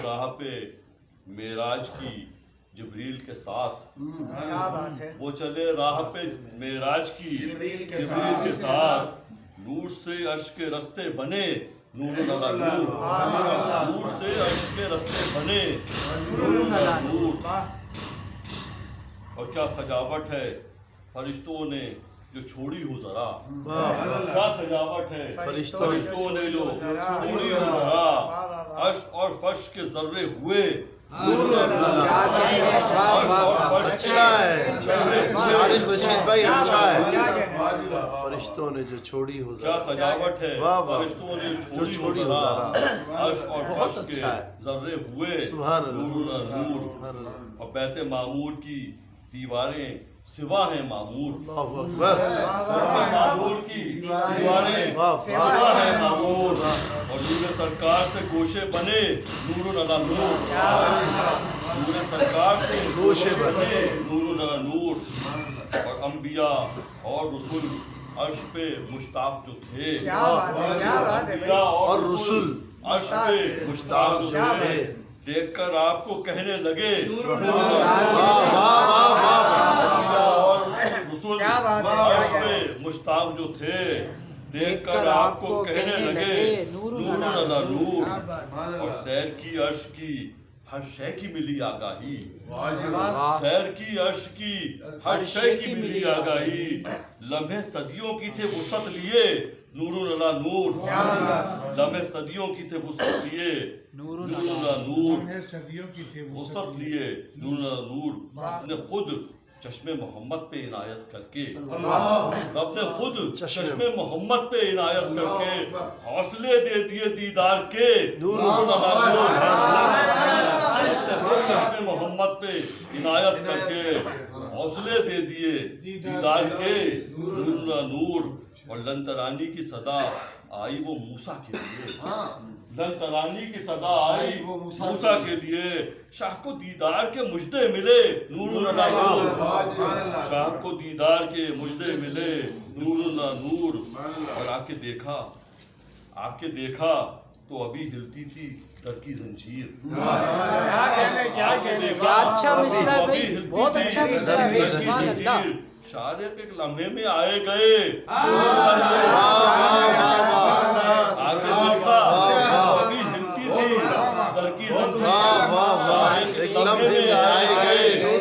راہ پہ معراج کی جبریل کے ساتھ. کیا بات ہے. وہ چلے راہ پہ معراج کی جبریل کے ساتھ. نور سے عرش کے رستے بنے نور علی نور. نور سے عرش کے رستے بنے نور علی نور. اور کیا سجاوٹ ہے فرشتوں نے جو چھوڑی ہو ذرا. کیا سجاوٹ ہے فرشتوں نے جو چھوڑی ہو ذرا. عرش اور فرش کے ذرے ہوئے نور فرشتوں نے جو چھوڑی ہو کیا سجاوٹ ہے فرشتوں نے چھوڑی ہو ذرا. عرش اور فرش کے ذرے ہوئے نور نور. اور بیت معمور کی دیواریں سوا ہیں معمور. معمور کی دیواریں سوا ہیں معمور. اور نور سرکار سے گوشے بنے نور علی نور. نور سرکار سے گوشے بنے نور علی نور. اور انبیاء اور رسول عرش پہ مشتاق جو تھے. انبیاء اور رسول عرش پہ مشتاق جو تھے دیکھ کر آپ کو کہنے لگے عرش پہ مشتاق جو تھے دیکھ کر آپ کو کہنے لگے نور علی نور. اور سیر کی عرش کی ہر شے کی ملی آگاہی. سیر کی عرش کی ہر شے کی ملی آگاہی. لمحے صدیوں کی تھے وسعت لیے نور علی نور. لمحے صدیوں کی تھے وسعت لیے نور علی نور. وسعت لیے نور علی نور. نے خود چشم محمد پہ عنایت کر کے رب نے خود چشم محمد پہ عنایت کر کے حوصلے دے دیے دیدار کے نور علی نور. چشم محمد پہ عنایت کر کے حوصلے دے دیے دیدار کے نور علی نور. اور لن ترانی کی صدا آئی وہ موسیٰ کے لیے. لن ترانی کی صدا آئی وہ موسیٰ کے لیے. شاہ کو دیدار کے مجدے ملے نور علی نور. شاہ کو دیدار کے مجدے ملے نور علی نور. اور آ کے دیکھا تو ابھی ہلتی تھی در کی زنجیر. کیا اچھا مصرع بھائی, بہت اچھا مصرع ہے. سبحان اللہ. شاعر ایک لمحے میں آئے گئے. آگے دیکھا ابھی ہلتی تھی در کی زنجیر. ایک لمحے میں آئے گئے